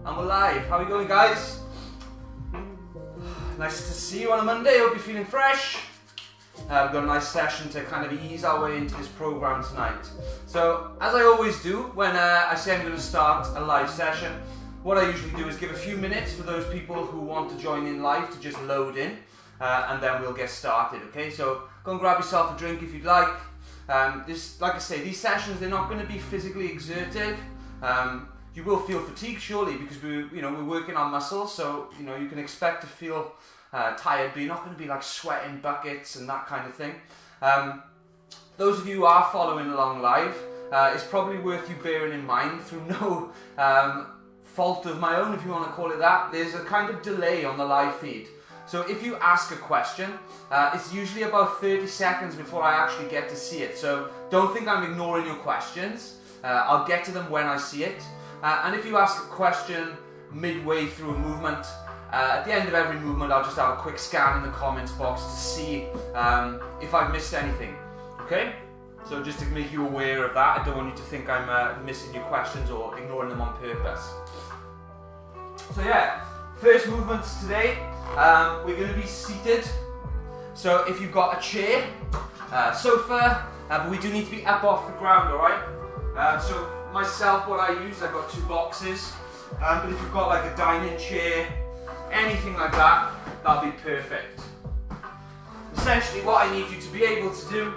And we're live. How are you going, guys? Nice to see you on a Monday. Hope you're feeling fresh. We've got a nice session to kind of ease our way into this program tonight. So, as I always do when I say I'm going to start a live session, what I usually do is give a few minutes for those people who want to join in live to just load in, and then we'll get started. Okay, so go and grab yourself a drink if you'd like. Like I say, these sessions, they're not going to be physically exertive. You will feel fatigue surely because we're working on muscles, so you can expect to feel tired, but you're not going to be like sweating buckets and that kind of thing. Those of you who are following along live, it's probably worth you bearing in mind through no fault of my own, if you want to call it that. There's a kind of delay on the live feed. So if you ask a question, it's usually about 30 seconds before I actually get to see it. So don't think I'm ignoring your questions. I'll get to them when I see it. And if you ask a question midway through a movement, at the end of every movement, I'll just have a quick scan in the comments box to see if I've missed anything. Okay? So just to make you aware of that, I don't want you to think I'm missing your questions or ignoring them on purpose. So yeah, first movements today, we're going to be seated. So if you've got a chair, sofa, but we do need to be up off the ground, alright? So myself, what I use, I've got two boxes, but if you've got like a dining chair, anything like that, that'll be perfect. Essentially what I need you to be able to do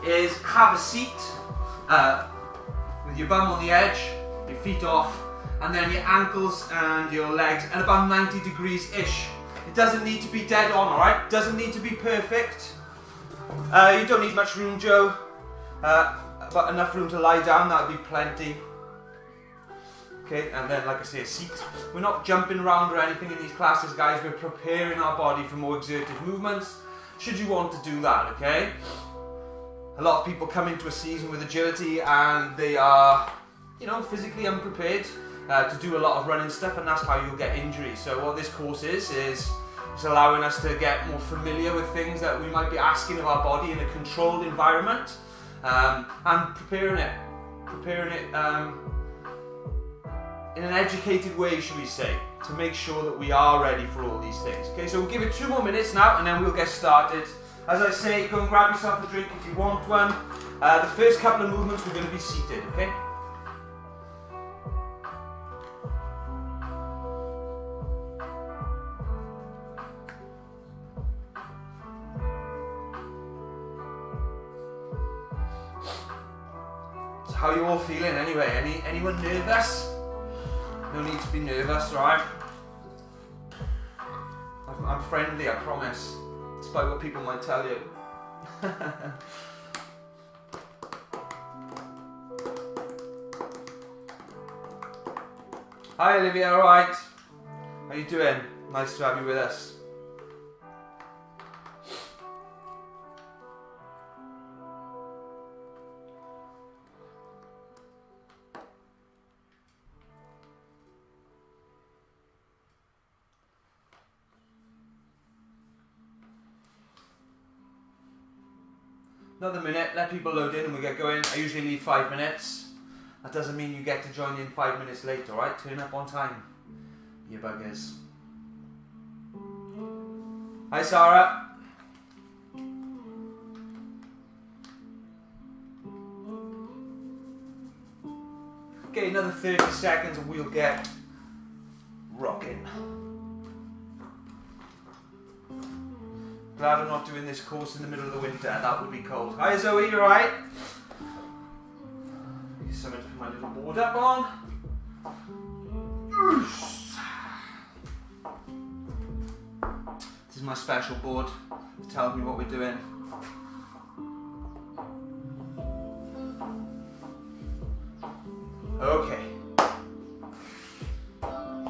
is have a seat with your bum on the edge, your feet off, and then your ankles and your legs at about 90 degrees-ish. It doesn't need to be dead on, alright? Doesn't need to be perfect. You don't need much room, Joe. But enough room to lie down, that'll be plenty. Okay, and then like I say, a seat. We're not jumping around or anything in these classes, guys. We're preparing our body for more exertive movements, should you want to do that, okay? A lot of people come into a season with agility and they are, physically unprepared to do a lot of running stuff, and that's how you'll get injuries. So what this course is it's allowing us to get more familiar with things that we might be asking of our body in a controlled environment. And preparing it in an educated way, should we say, to make sure that we are ready for all these things. Okay, so we'll give it 2 more minutes now and then we'll get started. As I say, go and grab yourself a drink if you want one. The first couple of movements we're going to be seated, okay? How are you all feeling anyway? Anyone nervous? No need to be nervous, right? I'm friendly, I promise, despite what people might tell you. Hi Olivia, alright? How you doing? Nice to have you with us. Another minute, let people load in and we get going. I usually leave 5 minutes. That doesn't mean you get to join in 5 minutes late, alright? Turn up on time, you buggers. Hi Sarah. Okay, another 30 seconds and we'll get rocking. Glad I'm not doing this course in the middle of the winter, that would be cold. Hi Zoe, you alright? Need something to put my little board up on. This is my special board to tell me what we're doing. Okay.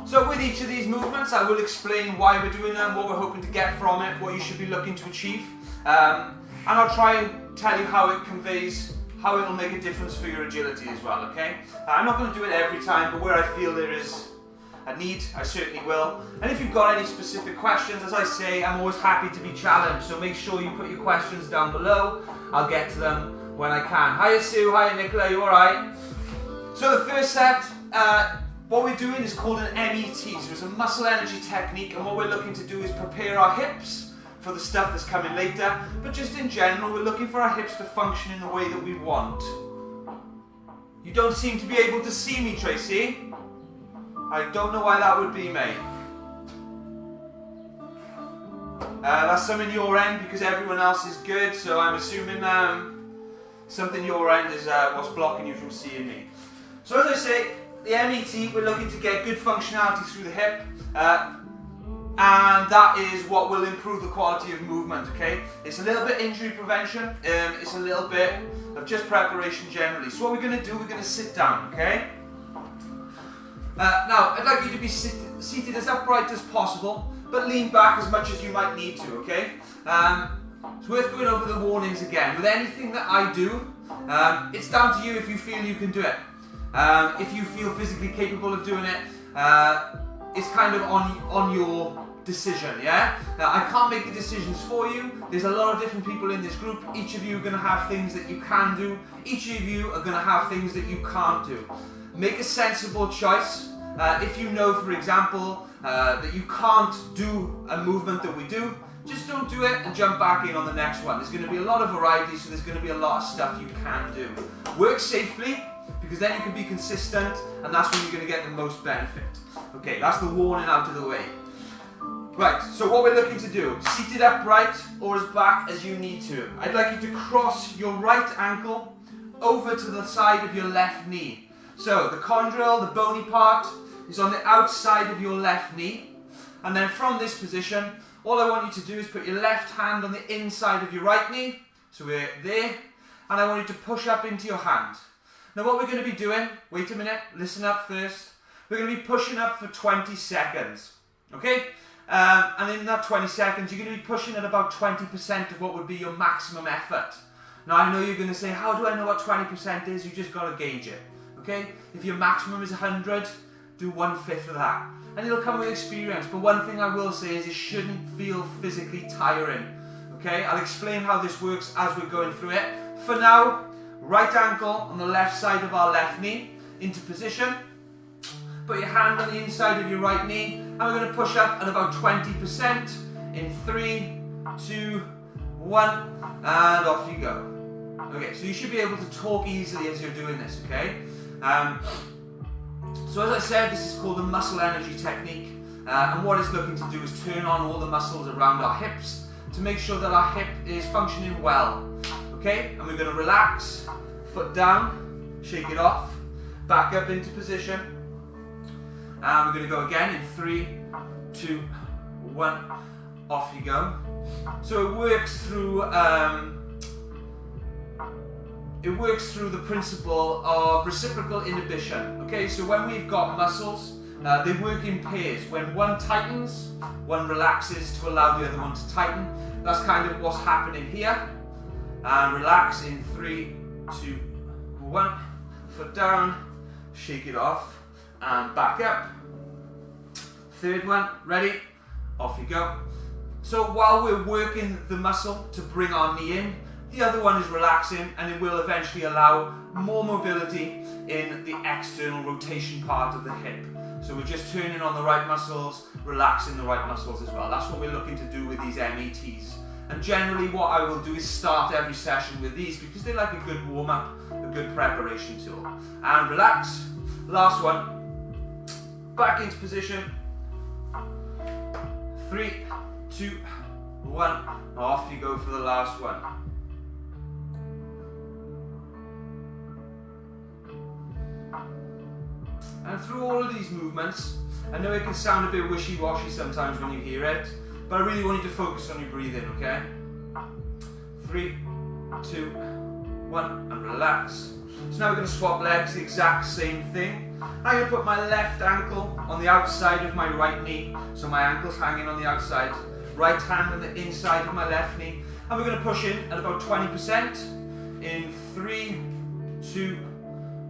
So with each of these movements, I will explain why we're doing them, what we're hoping to get from it, what you should be looking to achieve. And I'll try and tell you how it conveys, how it'll make a difference for your agility as well, okay? I'm not going to do it every time, but where I feel there is a need, I certainly will. And if you've got any specific questions, as I say, I'm always happy to be challenged, so make sure you put your questions down below. I'll get to them when I can. Hiya Sue, hiya Nicola, you alright? So the first set, What we're doing is called an MET, so it's a muscle energy technique, and what we're looking to do is prepare our hips for the stuff that's coming later, but just in general, we're looking for our hips to function in the way that we want. You don't seem to be able to see me, Tracy. I don't know why that would be, mate. That's something your end because everyone else is good, so I'm assuming something your end is what's blocking you from seeing me. So as I say, the MET, we're looking to get good functionality through the hip, and that is what will improve the quality of movement, okay? It's a little bit injury prevention, it's a little bit of just preparation generally. So what we're going to do, we're going to sit down, okay? Now, I'd like you to be seated as upright as possible, but lean back as much as you might need to, okay? It's worth going over the warnings again. With anything that I do, it's down to you if you feel you can do it. If you feel physically capable of doing it, it's kind of on your decision, yeah? I can't make the decisions for you. There's a lot of different people in this group. Each of you are going to have things that you can do. Each of you are going to have things that you can't do. Make a sensible choice. If you know, for example, that you can't do a movement that we do, just don't do it and jump back in on the next one. There's going to be a lot of variety, so there's going to be a lot of stuff you can do. Work safely, because then you can be consistent, and that's when you're going to get the most benefit. Okay, that's the warning out of the way. Right, so what we're looking to do, seated upright or as back as you need to. I'd like you to cross your right ankle over to the side of your left knee. So the condyle, the bony part, is on the outside of your left knee. And then from this position, all I want you to do is put your left hand on the inside of your right knee. So we're there. And I want you to push up into your hand. Now what we're going to be doing, wait a minute, listen up first. We're going to be pushing up for 20 seconds. Okay? And in that 20 seconds, you're going to be pushing at about 20% of what would be your maximum effort. Now I know you're going to say, how do I know what 20% is? You just got to gauge it. Okay? If your maximum is 100, do 1/5 of that. And it'll come with experience. But one thing I will say is it shouldn't feel physically tiring. Okay? I'll explain how this works as we're going through it. For now, right ankle on the left side of our left knee, into position. Put your hand on the inside of your right knee, and we're going to push up at about 20% in 3, 2, 1, and off you go. Okay, so you should be able to talk easily as you're doing this, okay? So as I said, this is called the muscle energy technique, and what it's looking to do is turn on all the muscles around our hips to make sure that our hip is functioning well. Okay, and we're going to relax, foot down, shake it off, back up into position, and we're going to go again in 3, 2, 1, off you go. So it works through the principle of reciprocal inhibition. Okay, so when we've got muscles, they work in pairs. When one tightens, one relaxes to allow the other one to tighten. That's kind of what's happening here. And relax in 3, 2, 1, foot down, shake it off, and back up. Third one, ready, off you go. So while we're working the muscle to bring our knee in, the other one is relaxing, and it will eventually allow more mobility in the external rotation part of the hip. So we're just turning on the right muscles, relaxing the right muscles as well. That's what we're looking to do with these METs. And generally what I will do is start every session with these because they're like a good warm-up, a good preparation tool. And relax. Last one. Back into position. 3, 2, 1. Off you go for the last one. And through all of these movements, I know it can sound a bit wishy-washy sometimes when you hear it, but I really want you to focus on your breathing, okay? 3, 2, 1, and relax. So now we're going to swap legs, the exact same thing. I'm going to put my left ankle on the outside of my right knee, so my ankle's hanging on the outside. Right hand on the inside of my left knee. And we're going to push in at about 20% in 3, 2,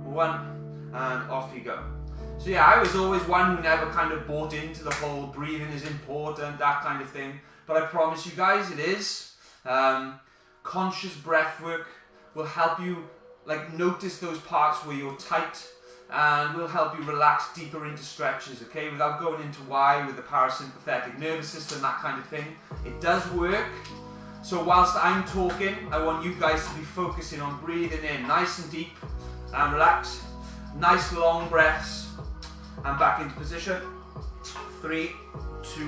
1, and off you go. So yeah, I was always one who never kind of bought into the whole breathing is important, that kind of thing. But I promise you guys it is. Conscious breath work will help you like notice those parts where you're tight and will help you relax deeper into stretches, okay, without going into why with the parasympathetic nervous system, that kind of thing. It does work. So whilst I'm talking, I want you guys to be focusing on breathing in nice and deep and relax. Nice long breaths and back into position. 3, 2,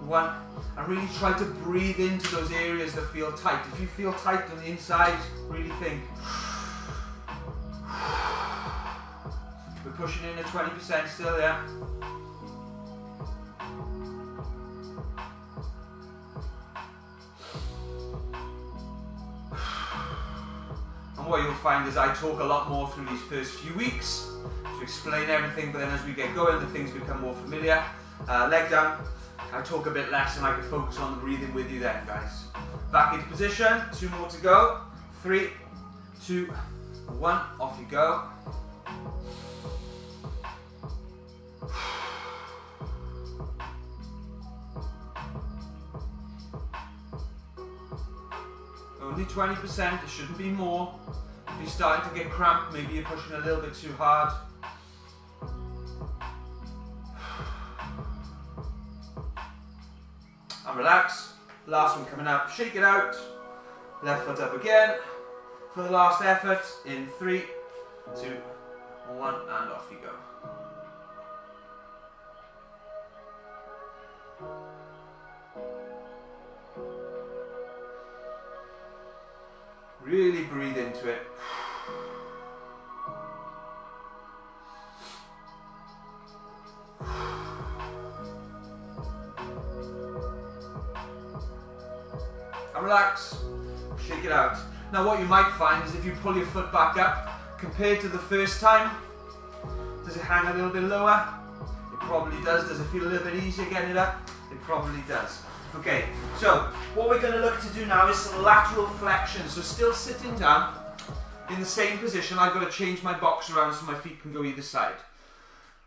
1. And really try to breathe into those areas that feel tight. If you feel tight on the inside, really think. We're pushing in at 20% still there. And what you'll find is I talk a lot more through these first few weeks to explain everything, but then as we get going, the things become more familiar. Leg down, I talk a bit less and I can focus on the breathing with you then, guys. Back into position, 2 more to go. 3, 2, 1, off you go. Only 20%, it shouldn't be more. If you're starting to get cramped, maybe you're pushing a little bit too hard. And relax. Last one coming up, shake it out. Left foot up again. For the last effort, in 3, 2, 1, and off you go. Really breathe into it. And relax. Shake it out. Now what you might find is if you pull your foot back up, compared to the first time, does it hang a little bit lower? It probably does. Does it feel a little bit easier getting it up? It probably does. Okay, so what we're going to look to do now is some lateral flexion. So still sitting down in the same position. I've got to change my box around so my feet can go either side.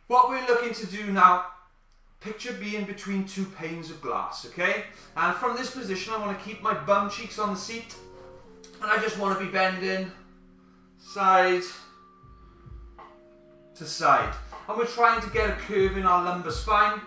What we're looking to do now, picture being between 2 panes of glass, okay? And from this position I want to keep my bum cheeks on the seat and I just want to be bending side to side. And we're trying to get a curve in our lumbar spine.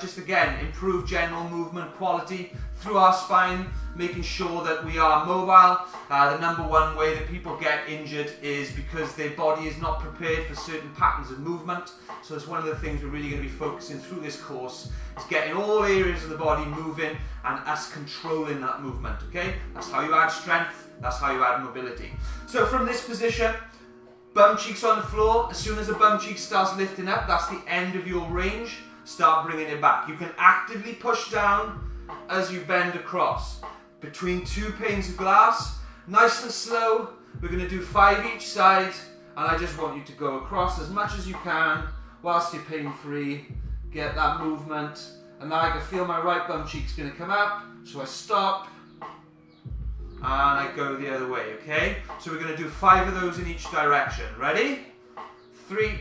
Just again, improve general movement quality through our spine, making sure that we are mobile. The number one way that people get injured is because their body is not prepared for certain patterns of movement. So it's one of the things we're really going to be focusing through this course, is getting all areas of the body moving and us controlling that movement, okay? That's how you add strength, that's how you add mobility. So from this position, bum cheeks on the floor. As soon as the bum cheek starts lifting up, that's the end of your range. Start bringing it back. You can actively push down as you bend across. Between 2 panes of glass, nice and slow. We're going to do 5 each side, and I just want you to go across as much as you can whilst you're pain free. Get that movement, and now I can feel my right bum cheek's going to come up, so I stop and I go the other way, okay? So we're going to do 5 of those in each direction. Ready? 3,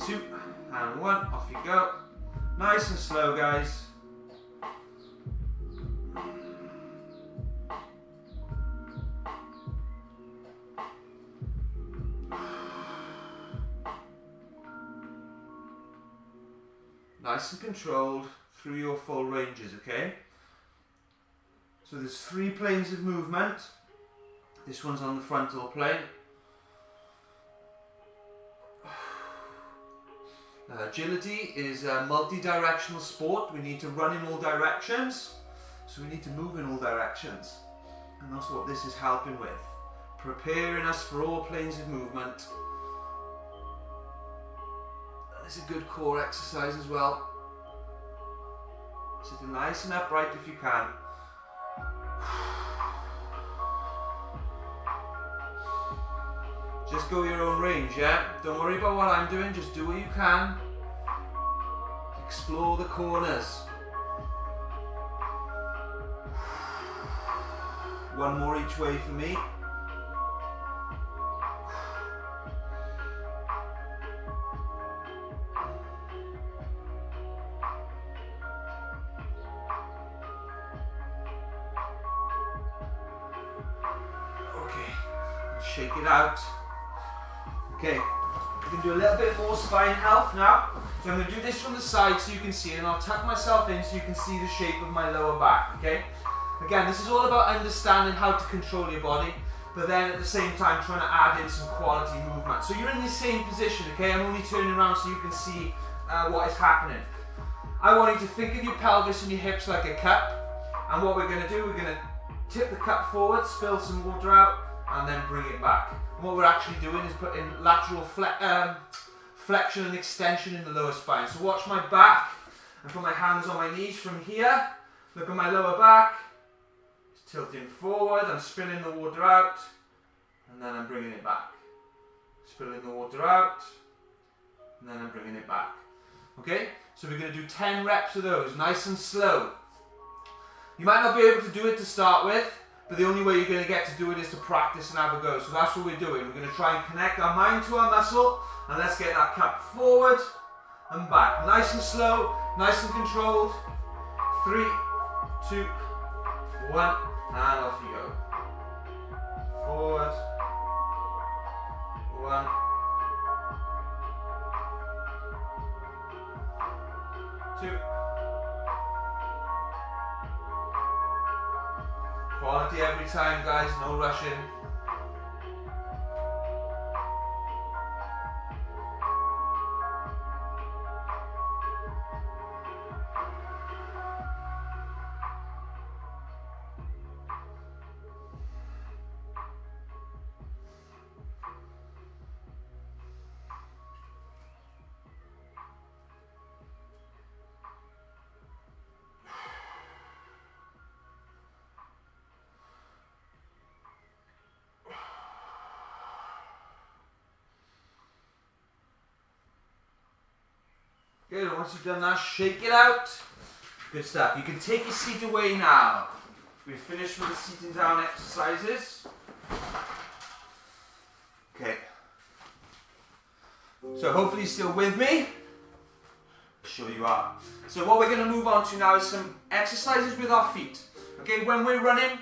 2, and 1, off you go. Nice and slow, guys. Nice and controlled through your full ranges, okay? So there's 3 planes of movement. This one's on the frontal plane. Agility is a multi-directional sport. We need to run in all directions, so we need to move in all directions, and that's what this is helping with, preparing us for all planes of movement. And it's a good core exercise as well. Sitting nice and upright if you can. Just go your own range, yeah? Don't worry about what I'm doing, just do what you can. Explore the corners. 1 more each way for me. Okay, shake it out. Okay, can do a little bit more spine health now. So I'm going to do this from the side so you can see it, and I'll tuck myself in so you can see the shape of my lower back, okay? Again, this is all about understanding how to control your body, but then at the same time trying to add in some quality movement. So you're in the same position, okay? I'm only turning around so you can see what is happening. I want you to think of your pelvis and your hips like a cup, and what we're going to do, we're going to tip the cup forward, spill some water out, and then bring it back. And what we're actually doing is putting lateral flexion and extension in the lower spine. So watch my back, and put my hands on my knees from here. Look at my lower back. It's tilting forward, I'm spilling the water out, and then I'm bringing it back. Spilling the water out, and then I'm bringing it back. Okay, so we're going to do 10 reps of those, nice and slow. You might not be able to do it to start with, but the only way you're going to get to do it is to practice and have a go. So that's what we're doing. We're going to try and connect our mind to our muscle, and let's get that cup forward and back. Nice and slow, nice and controlled. 3, 2, 1, and off you go. Forward, 1, 2. Quality every time, guys, no rushing. Good, and once you've done that, shake it out. Good stuff. You can take your seat away now. We've finished with the sitting down exercises. Okay. So hopefully you're still with me. Sure you are. So what we're going to move on to now is some exercises with our feet. Okay, when we're running,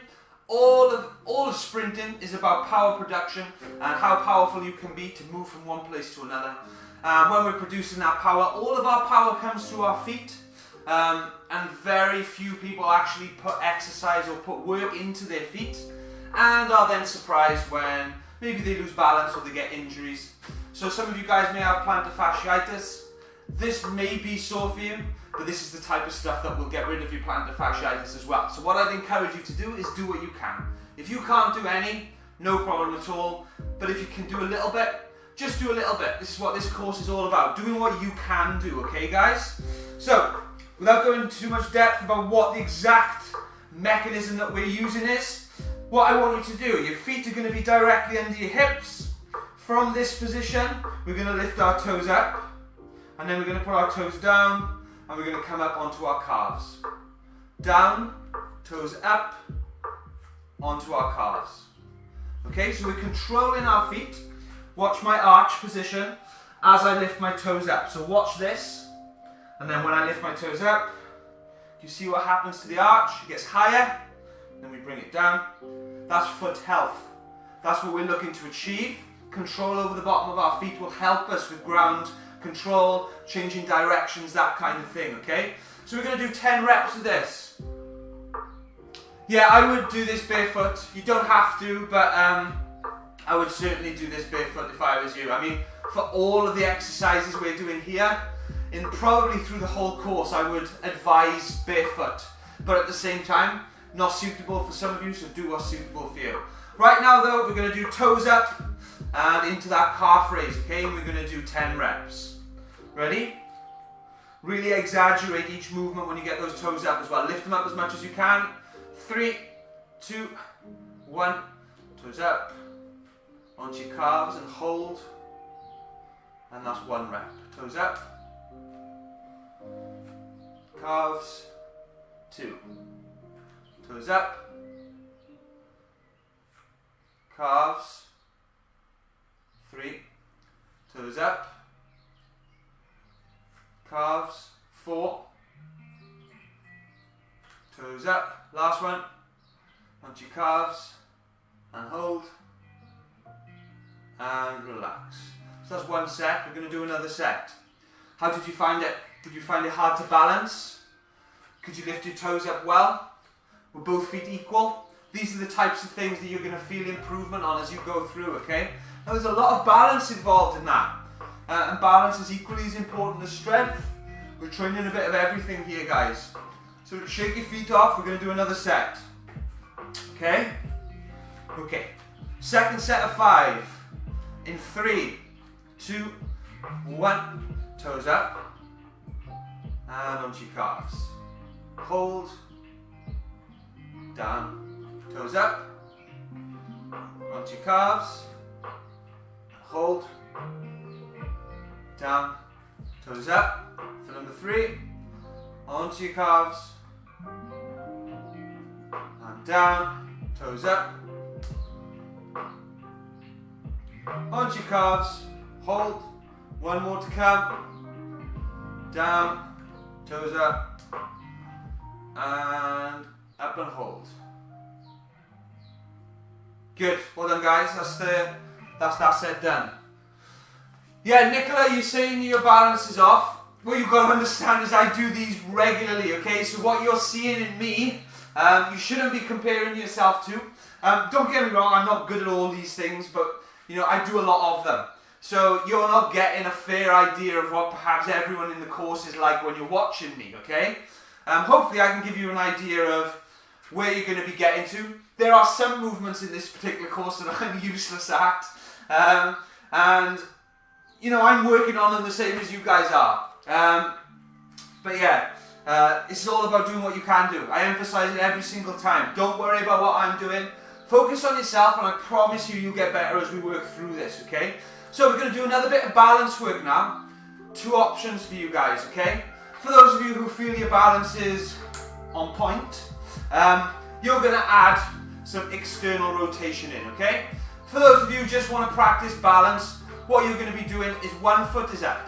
all of sprinting is about power production and how powerful you can be to move from one place to another. When we're producing that power, all of our power comes through our feet, and very few people actually put exercise or put work into their feet, and are then surprised when maybe they lose balance or they get injuries. So some of you guys may have plantar fasciitis. This may be sore for you, but this is the type of stuff that will get rid of your plantar fasciitis as well. So what I'd encourage you to do is do what you can. If you can't do any, no problem at all, but if you can do a little bit, just do a little bit. This is what this course is all about, doing what you can do, okay guys? So, without going into too much depth about what the exact mechanism that we're using is, what I want you to do, your feet are going to be directly under your hips. From this position, we're going to lift our toes up, and then we're going to put our toes down, and we're going to come up onto our calves. Down, toes up, onto our calves. Okay, so we're controlling our feet. Watch my arch position as I lift my toes up. So watch this, and then when I lift my toes up, you see what happens to the arch? It gets higher, then we bring it down. That's foot health. That's what we're looking to achieve. Control over the bottom of our feet will help us with ground control, changing directions, that kind of thing, okay? So we're going to do 10 reps of this. Yeah, I would do this barefoot. You don't have to, but I would certainly do this barefoot if I was you. I mean, for all of the exercises we're doing here, and probably through the whole course, I would advise barefoot. But at the same time, not suitable for some of you, so do what's suitable for you. Right now though, we're going to do toes up and into that calf raise, okay? And we're going to do 10 reps. Ready? Really exaggerate each movement when you get those toes up as well. Lift them up as much as you can. 3, 2, 1. Toes up. Onto your calves and hold. And that's 1 rep. Toes up. Calves. 2. Toes up. Calves. 3. Toes up. Calves. 4. Toes up. Last one. Onto your calves. And hold. And relax. So So that's one set. We're going to do another set. How did you find it? Did you find it hard to balance? Could you lift your toes up well? Were both feet equal? These are the types of things that you're going to feel improvement on as you go through, okay? Now there's a lot of balance involved in that. And balance is equally as important as strength. We're training a bit of everything here, guys. So shake your feet off, we're going to do another set. Okay? Okay. Second set of 5. In 3, 2, 1. Toes up. And onto your calves. Hold. Down. Toes up. Onto your calves. Hold. Down. Toes up. For number 3. Onto your calves. And down. Toes up. Onto your calves. Hold. One more to come. Down. Toes up. And up and hold. Good. Well done, guys. That's that set done. Yeah, Nicola, you're saying your balance is off. What you've got to understand is I do these regularly, okay? So what you're seeing in me, you shouldn't be comparing yourself to. Don't get me wrong, I'm not good at all these things, but you know, I do a lot of them. So you're not getting a fair idea of what perhaps everyone in the course is like when you're watching me, okay? Hopefully I can give you an idea of where you're going to be getting to. There are some movements in this particular course that I'm useless at. And, you know, I'm working on them the same as you guys are. But yeah, it's all about doing what you can do. I emphasize it every single time. Don't worry about what I'm doing. Focus on yourself, and I promise you, you'll get better as we work through this, okay? So we're going to do another bit of balance work now. 2 options for you guys, okay? For those of you who feel your balance is on point, you're going to add some external rotation in, okay? For those of you who just want to practice balance, what you're going to be doing is one foot is up.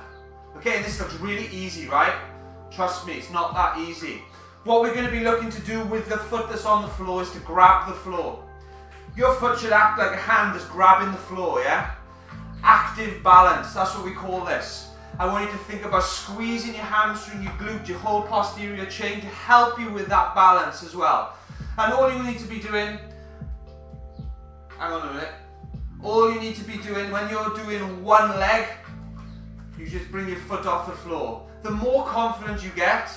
Okay, and this looks really easy, right? Trust me, it's not that easy. What we're going to be looking to do with the foot that's on the floor is to grab the floor. Your foot should act like a hand that's grabbing the floor, yeah? Active balance, that's what we call this. I want you to think about squeezing your hamstring, your glute, your whole posterior chain to help you with that balance as well. And all you need to be doing, hang on a minute, all you need to be doing when you're doing one leg, you just bring your foot off the floor. The more confident you get,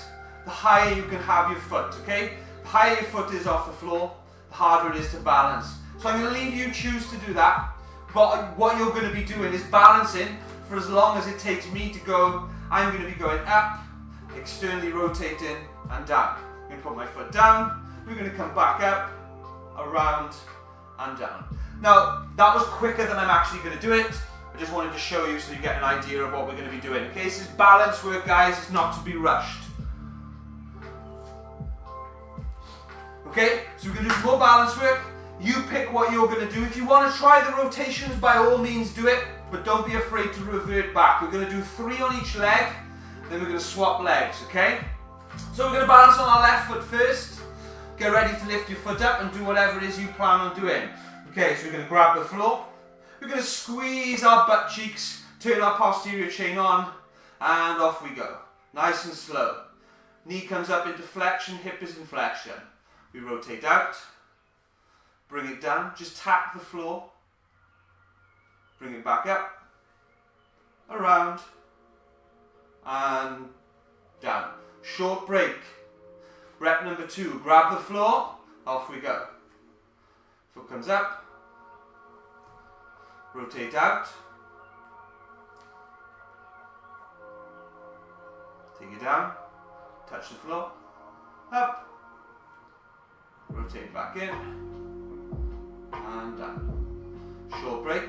the higher you can have your foot, okay? The higher your foot is off the floor, the harder it is to balance. So I'm going to leave you choose to do that. But what you're going to be doing is balancing for as long as it takes me to go. I'm going to be going up, externally rotating and down. I'm going to put my foot down. We're going to come back up, around and down. Now, that was quicker than I'm actually going to do it. I just wanted to show you so you get an idea of what we're going to be doing. Okay, this is balance work, guys. It's not to be rushed. Okay, so we're going to do more balance work. You pick what you're going to do. If you want to try the rotations, by all means do it, but don't be afraid to revert back. We're going to do 3 on each leg, then we're going to swap legs, okay? So we're going to balance on our left foot first. Get ready to lift your foot up and do whatever it is you plan on doing. Okay, so we're going to grab the floor. We're going to squeeze our butt cheeks, turn our posterior chain on, and off we go. Nice and slow. Knee comes up into flexion, hip is in flexion. We rotate out. Bring it down, just tap the floor, bring it back up, around, and down. Short break. Rep number 2, grab the floor, off we go. Foot comes up, rotate out, take it down, touch the floor, up, rotate back in, and down. Short break.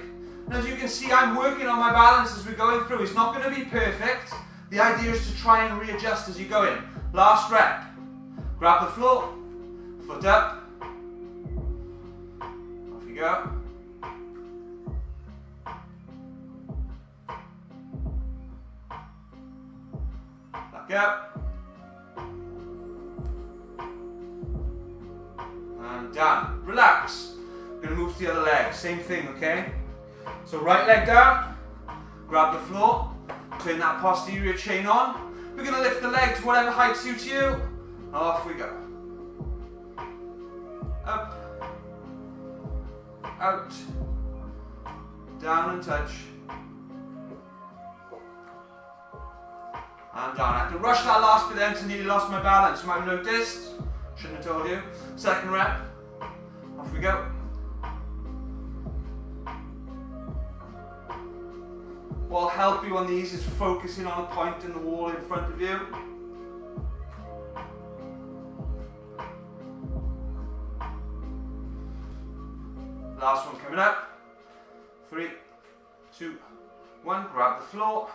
And as you can see, I'm working on my balance as we're going through. It's not going to be perfect. The idea is to try and readjust as you go in. Last rep. Grab the floor, foot up, off you go. Back up. And down. Relax. We're going to move to the other leg. Same thing, okay? So right leg down, grab the floor, turn that posterior chain on. We're going to lift the leg to whatever height suits you. Off we go. Up, out, down and touch, and down. I had to rush that last bit then because I nearly lost my balance. You might have noticed. Shouldn't have told you. Second rep. Off we go. What'll help you on these is focusing on a point in the wall in front of you. Last one coming up. 3, 2, 1. Grab the floor.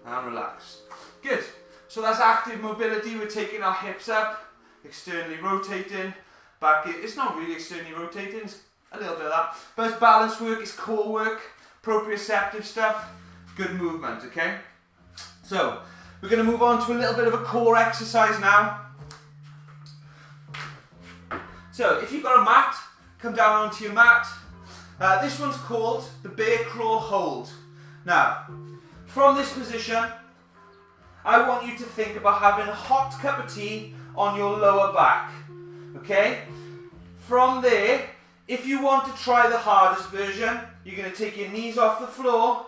And relax. Good. So that's active mobility. We're taking our hips up, externally rotating. Back. It's not really externally rotating. It's a little bit of that. But it's balance work. It's core work. Proprioceptive stuff. Good movement. Okay. So we're going to move on to a little bit of a core exercise now. So if you've got a mat, come down onto your mat. This one's called the bear crawl hold. Now, from this position, I want you to think about having a hot cup of tea on your lower back, okay? From there, if you want to try the hardest version, you're going to take your knees off the floor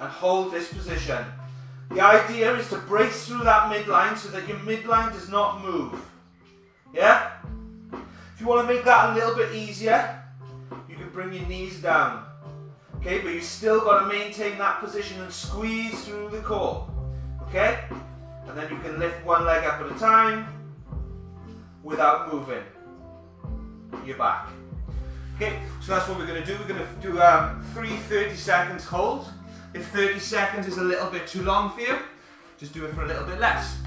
and hold this position. The idea is to brace through that midline so that your midline does not move, yeah? If you want to make that a little bit easier, you can bring your knees down. Okay, but you still got to maintain that position and squeeze through the core. Okay? And then you can lift one leg up at a time without moving your back. Okay, so that's what we're going to do. We're going to do 3 30 seconds hold. If 30 seconds is a little bit too long for you, just do it for a little bit less.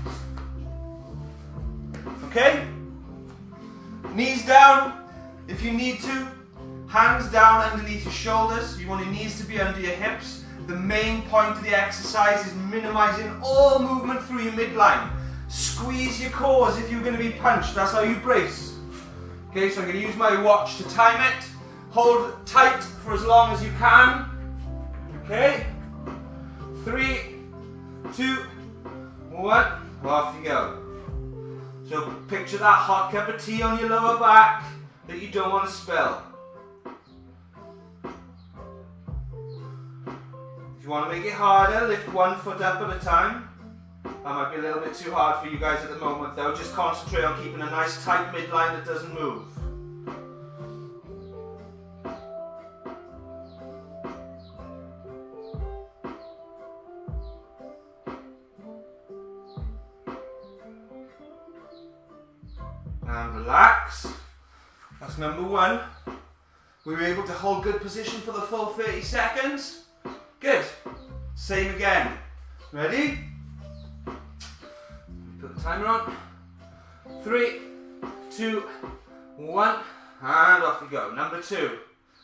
Okay? Knees down if you need to. Hands down underneath your shoulders. You want your knees to be under your hips. The main point of the exercise is minimizing all movement through your midline. Squeeze your core as if you're going to be punched. That's how you brace. Okay, so I'm going to use my watch to time it. Hold tight for as long as you can. Okay. 3, 2, 1. Off you go. So picture that hot cup of tea on your lower back that you don't want to spill. If you want to make it harder, lift one foot up at a time. That might be a little bit too hard for you guys at the moment though. Just concentrate on keeping a nice tight midline that doesn't move. And relax. That's number 1. We were able to hold good position for the full 30 seconds. Good. Same again. Ready? Put the timer on. 3, 2, 1, and off we go. Number 2.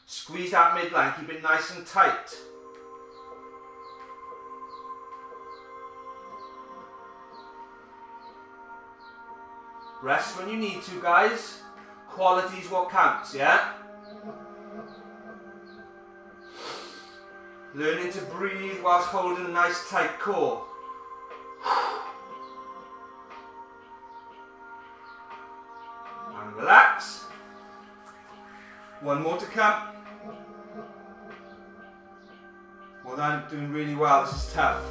Squeeze that midline. Keep it nice and tight. Rest when you need to, guys. Quality is what counts, yeah? Learning to breathe whilst holding a nice tight core. And relax. One more to come. Well done, doing really well. This is tough.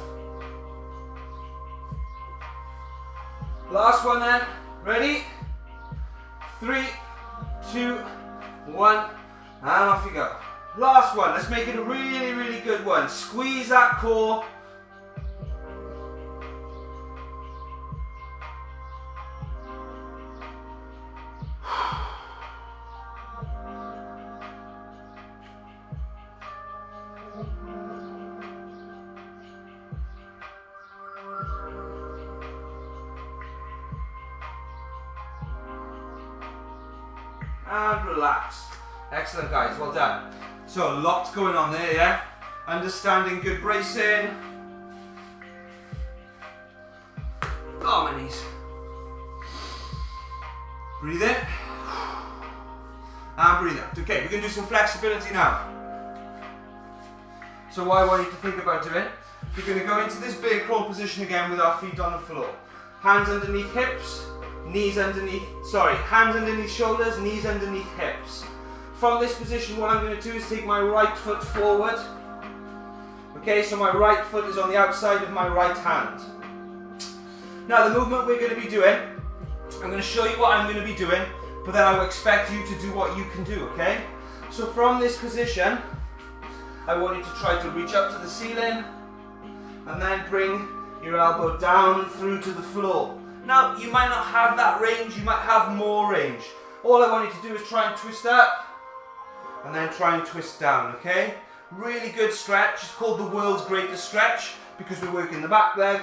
Last one then. Ready? 3, 2, 1, and off you go. Last one. Let's make it a really, really good one. Squeeze that core. And relax. Excellent, guys. Well done. So, lots going on there, yeah? Understanding good bracing. Oh, my knees. Breathe in. And breathe out. Okay, we're going to do some flexibility now. So what I want you to think about doing, we're going to go into this bear crawl position again with our feet on the floor. Hands underneath hips, hands underneath shoulders, knees underneath hips. From this position, what I'm going to do is take my right foot forward. Okay, so my right foot is on the outside of my right hand. Now the movement we're going to be doing, I'm going to show you what I'm going to be doing, but then I will expect you to do what you can do, okay? So from this position, I want you to try to reach up to the ceiling and then bring your elbow down through to the floor. Now, you might not have that range, you might have more range. All I want you to do is try and twist up and then try and twist down, okay? Really good stretch. It's called the world's greatest stretch because we're working the back leg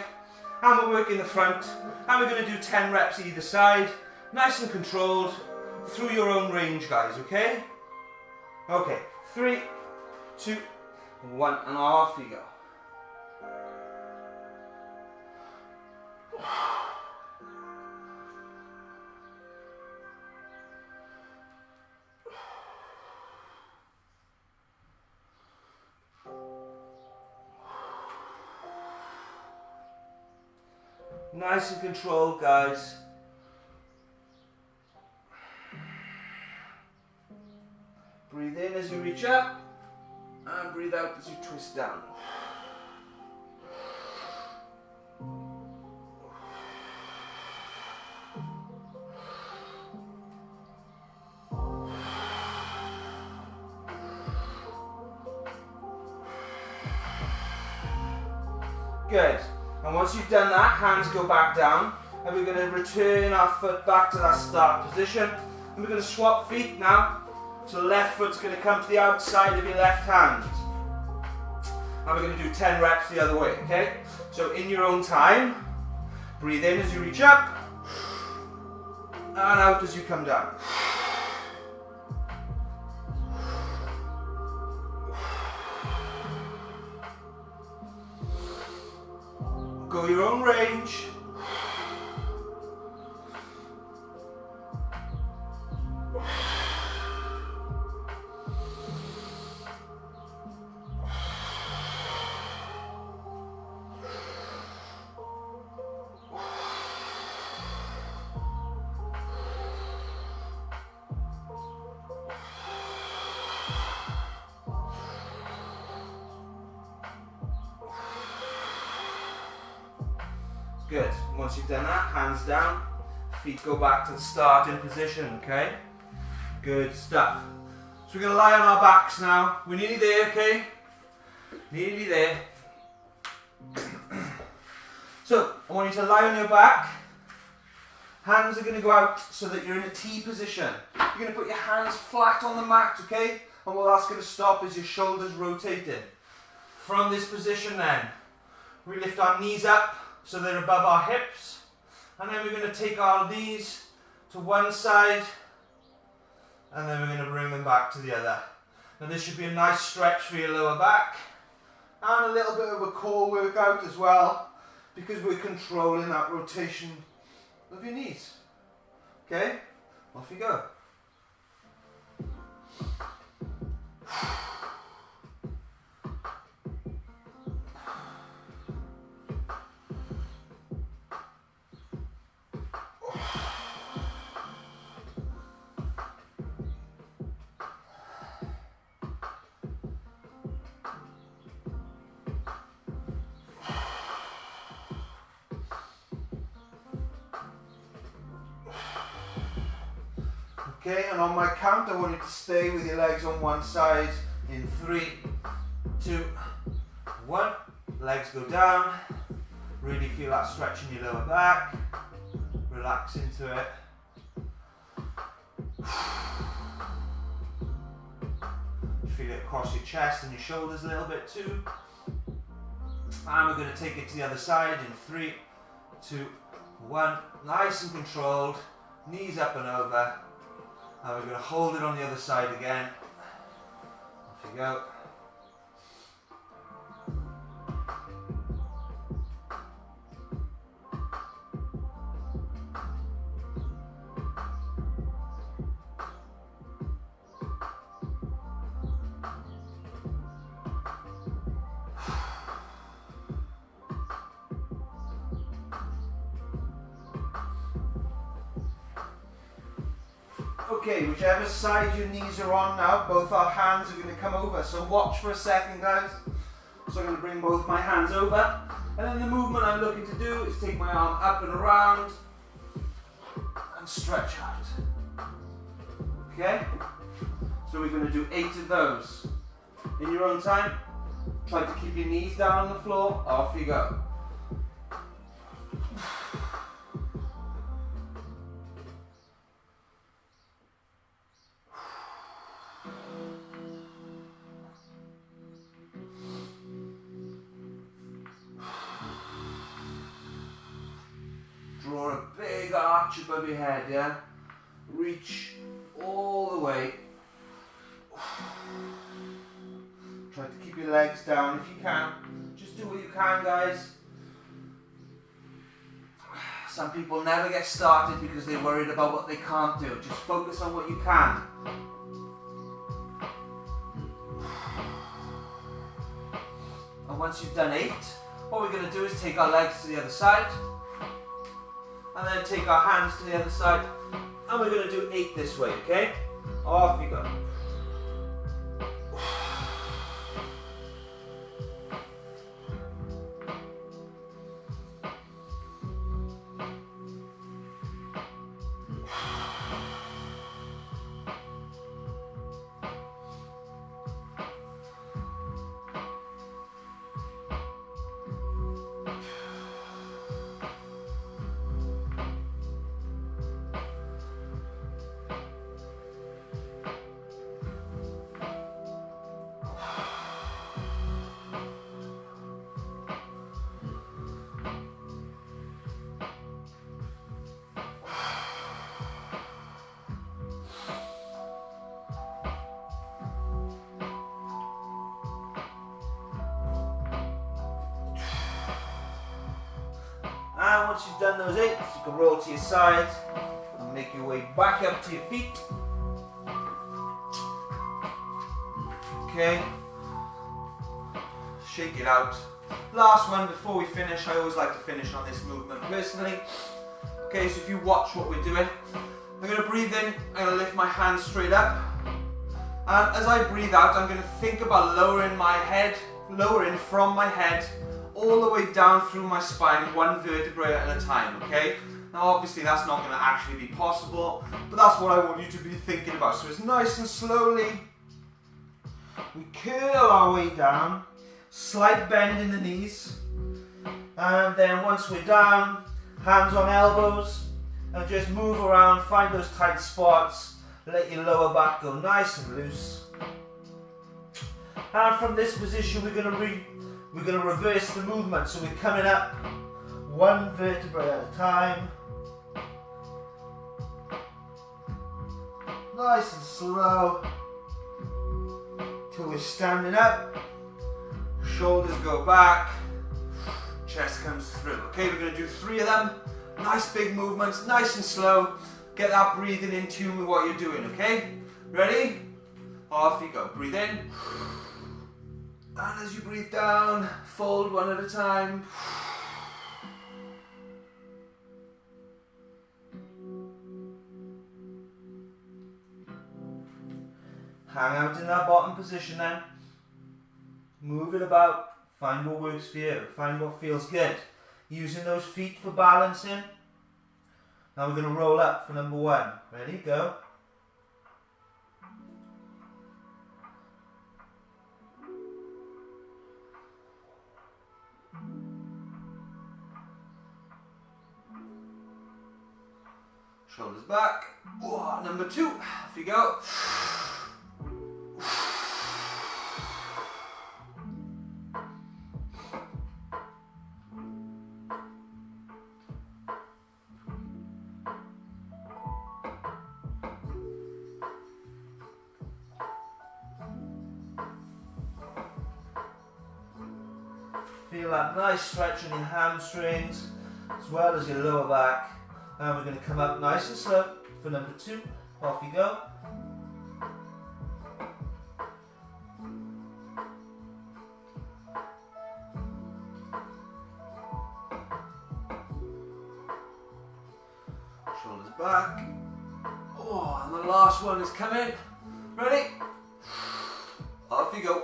and we're working the front, and we're going to do 10 reps either side, nice and controlled, through your own range, guys, okay? Okay, 3, 2, 1, and off you go. Nice and controlled, guys. Breathe in as you reach up, and breathe out as you twist down. Good. And once you've done that, hands go back down, and we're going to return our foot back to that start position, and we're going to swap feet now. So the left foot's going to come to the outside of your left hand, and we're going to do 10 reps the other way, okay? So in your own time, breathe in as you reach up, and out as you come down. Go your own range. Good. Once you've done that, hands down, feet go back to the starting position, okay? Good stuff. So we're going to lie on our backs now. We're nearly there, okay? Nearly there. So, I want you to lie on your back. Hands are going to go out so that you're in a T position. You're going to put your hands flat on the mat, okay? And what that's going to stop is your shoulders rotating. From this position then, we lift our knees up so they're above our hips, and then we're going to take our knees to one side, and then we're going to bring them back to the other. Now this should be a nice stretch for your lower back, and a little bit of a core workout as well, because we're controlling that rotation of your knees. Okay, off you go. Okay, and on my count, I want you to stay with your legs on one side in 3, 2, 1. Legs go down. Really feel that stretch in your lower back. Relax into it. Feel it across your chest and your shoulders a little bit too. And we're going to take it to the other side in 3, 2, 1. Nice and controlled. Knees up and over. And we're going to hold it on the other side again. Off you go. Okay, whichever side your knees are on now, both our hands are going to come over. So watch for a second, guys. So I'm going to bring both my hands over. And then the movement I'm looking to do is take my arm up and around and stretch out. Okay? So we're going to do 8 of those. In your own time, try to keep your knees down on the floor. Off you go. Draw a big arch above your head, yeah? Reach all the way. Try to keep your legs down if you can. Just do what you can, guys. Some people never get started because they're worried about what they can't do. Just focus on what you can. And once you've done 8, what we're going to do is take our legs to the other side. And then take our hands to the other side. And we're going to do 8 this way, okay? Off you go. And once you've done those 8, you can roll to your side and make your way back up to your feet. Okay. Shake it out. Last one before we finish. I always like to finish on this movement personally. Okay, so if you watch what we're doing, I'm going to breathe in, I'm going to lift my hands straight up. And as I breathe out, I'm going to think about lowering from my head all the way down through my spine, one vertebrae at a time, okay? Now obviously that's not going to actually be possible, but that's what I want you to be thinking about. So it's nice and slowly, we curl our way down, slight bend in the knees, and then once we're down, hands on elbows, and just move around, find those tight spots, let your lower back go nice and loose. And from this position we're going to reverse the movement, so we're coming up one vertebrae at a time. Nice and slow. Till we're standing up. Shoulders go back. Chest comes through. Okay, we're going to do 3 of them. Nice big movements, nice and slow. Get that breathing in tune with what you're doing, okay? Ready? Off you go. Breathe in. And as you breathe down, fold one at a time. Hang out in that bottom position then. Move it about. Find what works for you. Find what feels good. Using those feet for balancing. Now we're going to roll up for number 1. Ready? Go. Shoulders back. Whoa, number 2. Off you go. Feel that nice stretch in your hamstrings as well as your lower back. Now we're going to come up nice and slow for number 2. Off you go. Shoulders back. Oh, and the last one is coming. Ready? Off you go.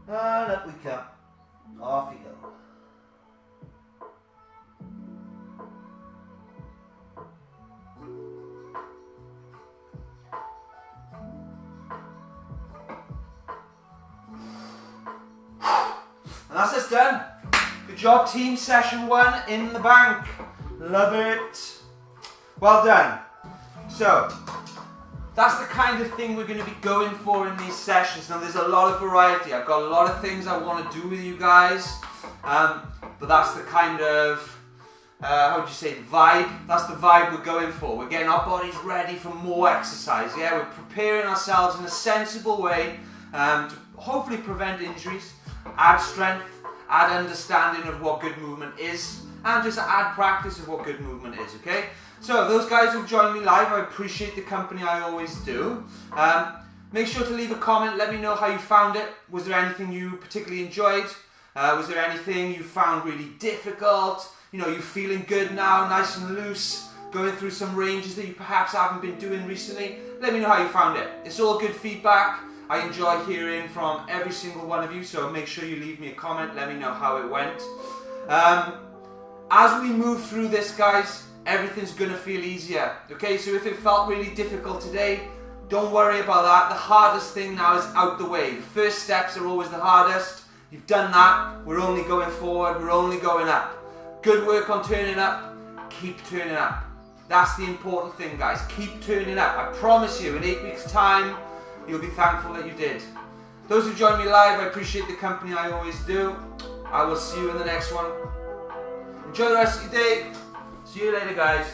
And up we come. Off you go. And that's us done. Good job, team. Session 1 in the bank. Love it. Well done. So, that's the kind of thing we're going to be going for in these sessions. Now, there's a lot of variety. I've got a lot of things I want to do with you guys. But that's the kind of, how would you say, vibe? That's the vibe we're going for. We're getting our bodies ready for more exercise. Yeah, we're preparing ourselves in a sensible way to hopefully prevent injuries, add strength, add understanding of what good movement is, and just add practice of what good movement is, okay? So those guys who've joined me live, I appreciate the company, I always do. Make sure to leave a comment, let me know how you found it. Was there anything you particularly enjoyed? Was there anything you found really difficult? You know, you feeling good now, nice and loose, going through some ranges that you perhaps haven't been doing recently? Let me know how you found it. It's all good feedback. I enjoy hearing from every single one of you, so make sure you leave me a comment, let me know how it went. As we move through this, guys, everything's gonna feel easier, okay? So if it felt really difficult today, don't worry about that. The hardest thing now is out the way. The first steps are always the hardest. You've done that, we're only going forward, we're only going up. Good work on turning up, keep turning up. That's the important thing, guys, keep turning up. I promise you, in 8 weeks' time, you'll be thankful that you did. Those who joined me live, I appreciate the company, I always do. I will see you in the next one. Enjoy the rest of your day. See you later, guys.